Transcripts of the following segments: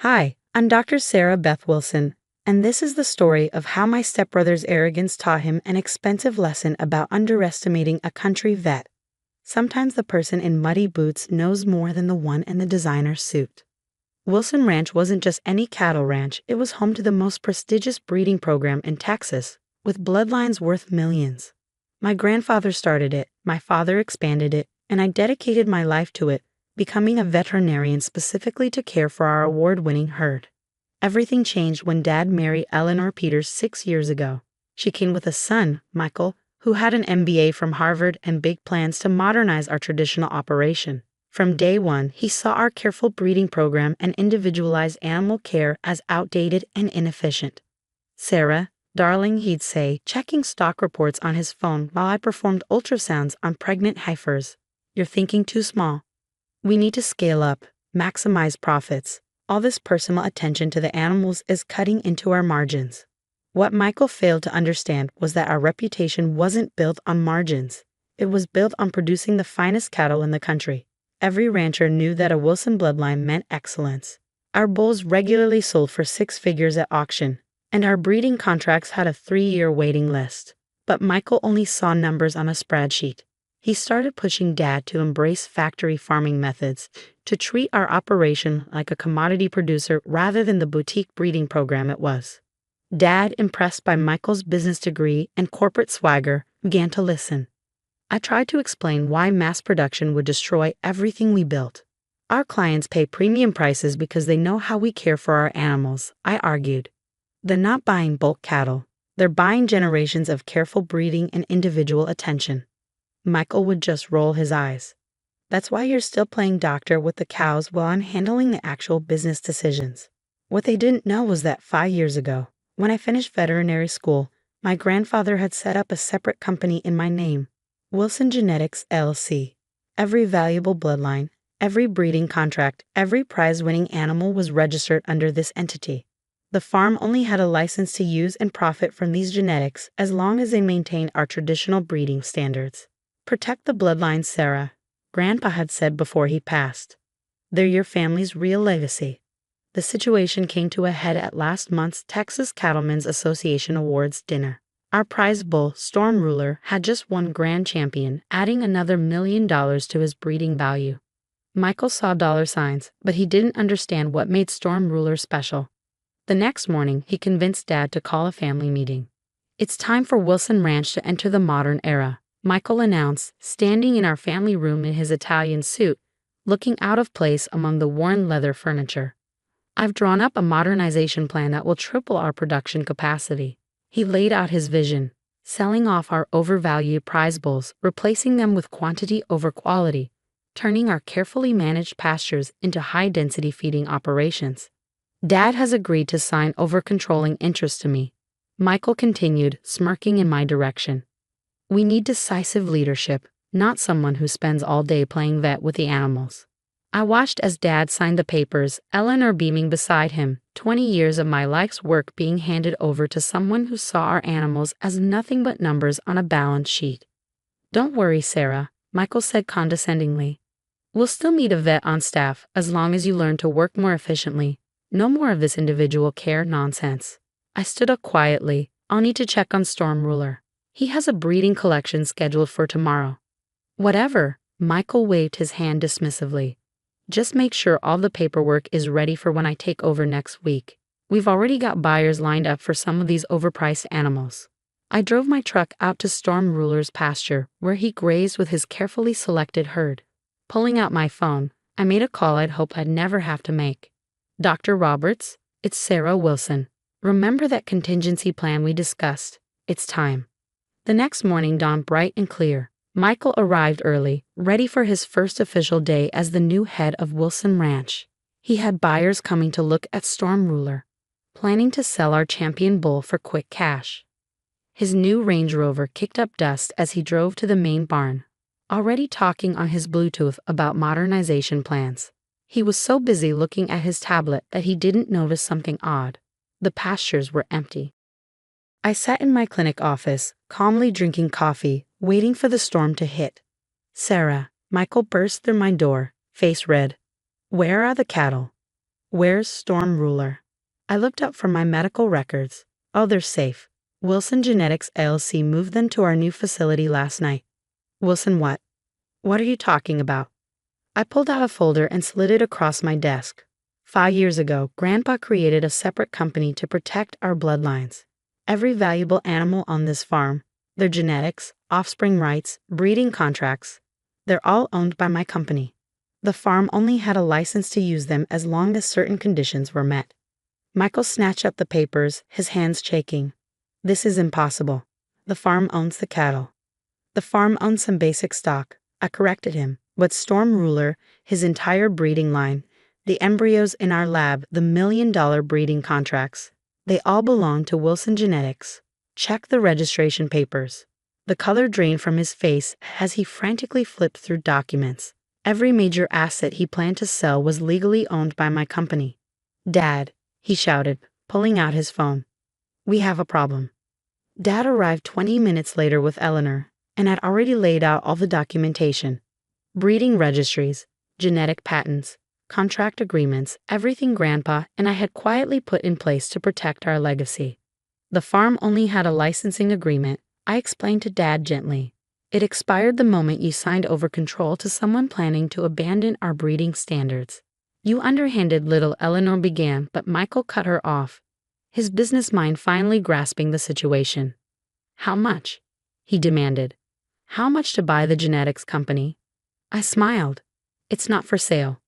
Hi, I'm Dr. Sarah Beth Wilson, and this is the story of how my stepbrother's arrogance taught him an expensive lesson about underestimating a country vet. Sometimes the person in muddy boots knows more than the one in the designer suit. Wilson Ranch wasn't just any cattle ranch, it was home to the most prestigious breeding program in Texas, with bloodlines worth millions. My grandfather started it, my father expanded it, and I dedicated my life to it, becoming a veterinarian specifically to care for our award-winning herd. Everything changed when Dad married Eleanor Peters 6 years ago. She came with a son, Michael, who had an MBA from Harvard and big plans to modernize our traditional operation. From day one, he saw our careful breeding program and individualized animal care as outdated and inefficient. Sarah, darling, he'd say, checking stock reports on his phone while I performed ultrasounds on pregnant heifers. You're thinking too small. We need to scale up, maximize profits. All this personal attention to the animals is cutting into our margins. What Michael failed to understand was that our reputation wasn't built on margins. It was built on producing the finest cattle in the country. Every rancher knew that a Wilson bloodline meant excellence. Our bulls regularly sold for 6 figures at auction, and our breeding contracts had a 3-year waiting list. But Michael only saw numbers on a spreadsheet. He started pushing Dad to embrace factory farming methods, to treat our operation like a commodity producer rather than the boutique breeding program it was. Dad, impressed by Michael's business degree and corporate swagger, began to listen. I tried to explain why mass production would destroy everything we built. Our clients pay premium prices because they know how we care for our animals, I argued. They're not buying bulk cattle. They're buying generations of careful breeding and individual attention. Michael would just roll his eyes. That's why you're still playing doctor with the cows while I'm handling the actual business decisions. What they didn't know was that 5 years ago, when I finished veterinary school, my grandfather had set up a separate company in my name, Wilson Genetics LLC. Every valuable bloodline, every breeding contract, every prize-winning animal was registered under this entity. The farm only had a license to use and profit from these genetics as long as they maintained our traditional breeding standards. Protect the bloodline, Sarah, Grandpa had said before he passed. They're your family's real legacy. The situation came to a head at last month's Texas Cattlemen's Association Awards dinner. Our prize bull, Storm Ruler, had just won Grand Champion, adding another $1 million to his breeding value. Michael saw dollar signs, but he didn't understand what made Storm Ruler special. The next morning, he convinced Dad to call a family meeting. It's time for Wilson Ranch to enter the modern era, Michael announced, standing in our family room in his Italian suit, looking out of place among the worn leather furniture. I've drawn up a modernization plan that will triple our production capacity. He laid out his vision, selling off our overvalued prize bulls, replacing them with quantity over quality, turning our carefully managed pastures into high-density feeding operations. Dad has agreed to sign over controlling interest to me. Michael continued, smirking in my direction. We need decisive leadership, not someone who spends all day playing vet with the animals. I watched as Dad signed the papers, Eleanor beaming beside him, 20 years of my life's work being handed over to someone who saw our animals as nothing but numbers on a balance sheet. Don't worry, Sarah, Michael said condescendingly. We'll still need a vet on staff as long as you learn to work more efficiently. No more of this individual care nonsense. I stood up quietly. I'll need to check on Storm Ruler. He has a breeding collection scheduled for tomorrow. Whatever, Michael waved his hand dismissively. Just make sure all the paperwork is ready for when I take over next week. We've already got buyers lined up for some of these overpriced animals. I drove my truck out to Storm Ruler's pasture, where he grazed with his carefully selected herd. Pulling out my phone, I made a call I'd hoped I'd never have to make. Dr. Roberts, it's Sarah Wilson. Remember that contingency plan we discussed? It's time. The next morning dawned bright and clear. Michael arrived early, ready for his first official day as the new head of Wilson Ranch. He had buyers coming to look at Storm Ruler, planning to sell our champion bull for quick cash. His new Range Rover kicked up dust as he drove to the main barn, already talking on his Bluetooth about modernization plans. He was so busy looking at his tablet that he didn't notice something odd. The pastures were empty. I sat in my clinic office, calmly drinking coffee, waiting for the storm to hit. Sarah, Michael burst through my door, face red. Where are the cattle? Where's Storm Ruler? I looked up from my medical records. Oh, they're safe. Wilson Genetics LLC moved them to our new facility last night. Wilson what? What are you talking about? I pulled out a folder and slid it across my desk. 5 years ago, Grandpa created a separate company to protect our bloodlines. Every valuable animal on this farm, their genetics, offspring rights, breeding contracts, they're all owned by my company. The farm only had a license to use them as long as certain conditions were met. Michael snatched up the papers, his hands shaking. This is impossible. The farm owns the cattle. The farm owns some basic stock. I corrected him. But Storm Ruler, his entire breeding line, the embryos in our lab, the $1 million breeding contracts, they all belong to Wilson Genetics. Check the registration papers. The color drained from his face as he frantically flipped through documents. Every major asset he planned to sell was legally owned by my company. Dad, he shouted, pulling out his phone. We have a problem. Dad arrived 20 minutes later with Eleanor and had already laid out all the documentation. Breeding registries, genetic patents, contract agreements, everything Grandpa and I had quietly put in place to protect our legacy. The farm only had a licensing agreement, I explained to Dad gently. It expired the moment you signed over control to someone planning to abandon our breeding standards. You underhanded little Eleanor began, but Michael cut her off, his business mind finally grasping the situation. How much? He demanded. How much to buy the genetics company? I smiled. It's not for sale.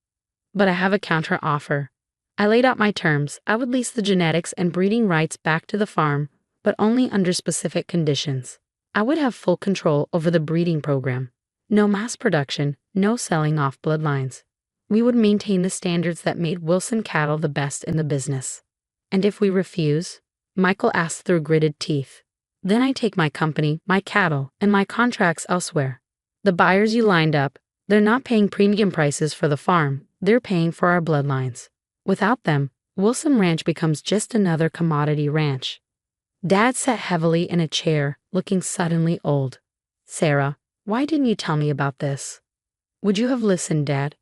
But I have a counter offer. I laid out my terms. I would lease the genetics and breeding rights back to the farm, but only under specific conditions. I would have full control over the breeding program. No mass production, no selling off bloodlines. We would maintain the standards that made Wilson cattle the best in the business. And if we refuse? Michael asked through gritted teeth. Then I take my company, my cattle, and my contracts elsewhere. The buyers you lined up, they're not paying premium prices for the farm, they're paying for our bloodlines. Without them, Wilson Ranch becomes just another commodity ranch. Dad sat heavily in a chair, looking suddenly old. Sarah, why didn't you tell me about this? Would you have listened, Dad?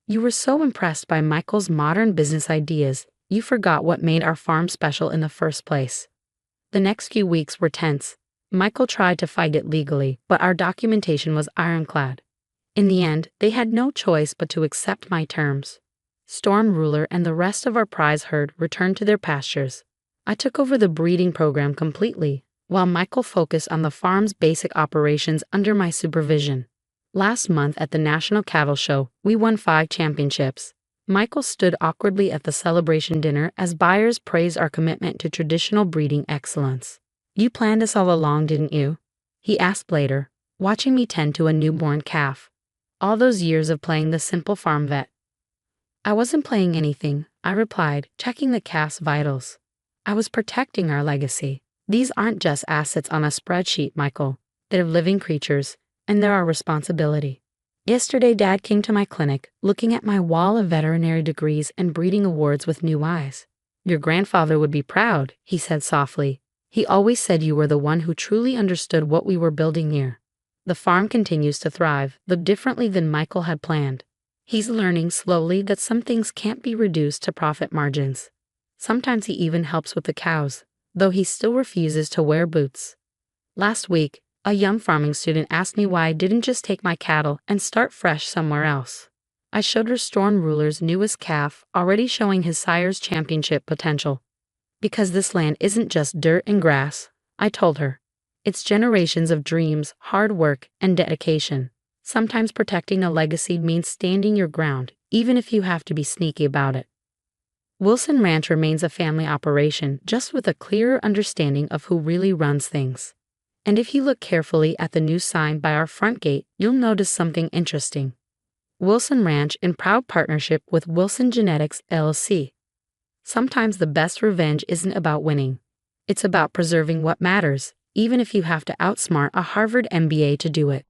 You were so impressed by Michael's modern business ideas, you forgot what made our farm special in the first place. The next few weeks were tense. Michael tried to fight it legally, but our documentation was ironclad. In the end, they had no choice but to accept my terms. Storm Ruler and the rest of our prize herd returned to their pastures. I took over the breeding program completely, while Michael focused on the farm's basic operations under my supervision. Last month at the National Cattle Show, we won 5 championships. Michael stood awkwardly at the celebration dinner as buyers praised our commitment to traditional breeding excellence. You planned this all along, didn't you? He asked later, watching me tend to a newborn calf. All those years of playing the simple farm vet. I wasn't playing anything, I replied, checking the calf's vitals. I was protecting our legacy. These aren't just assets on a spreadsheet, Michael. They're living creatures, and they're our responsibility. Yesterday, Dad came to my clinic, looking at my wall of veterinary degrees and breeding awards with new eyes. Your grandfather would be proud, he said softly. He always said you were the one who truly understood what we were building here. The farm continues to thrive, though differently than Michael had planned. He's learning slowly that some things can't be reduced to profit margins. Sometimes he even helps with the cows, though he still refuses to wear boots. Last week, a young farming student asked me why I didn't just take my cattle and start fresh somewhere else. I showed her Storm Ruler's newest calf, already showing his sire's championship potential. Because this land isn't just dirt and grass, I told her. It's generations of dreams, hard work, and dedication. Sometimes protecting a legacy means standing your ground, even if you have to be sneaky about it. Wilson Ranch remains a family operation, just with a clearer understanding of who really runs things. And if you look carefully at the new sign by our front gate, you'll notice something interesting. Wilson Ranch in proud partnership with Wilson Genetics LLC. Sometimes the best revenge isn't about winning. It's about preserving what matters, even if you have to outsmart a Harvard MBA to do it.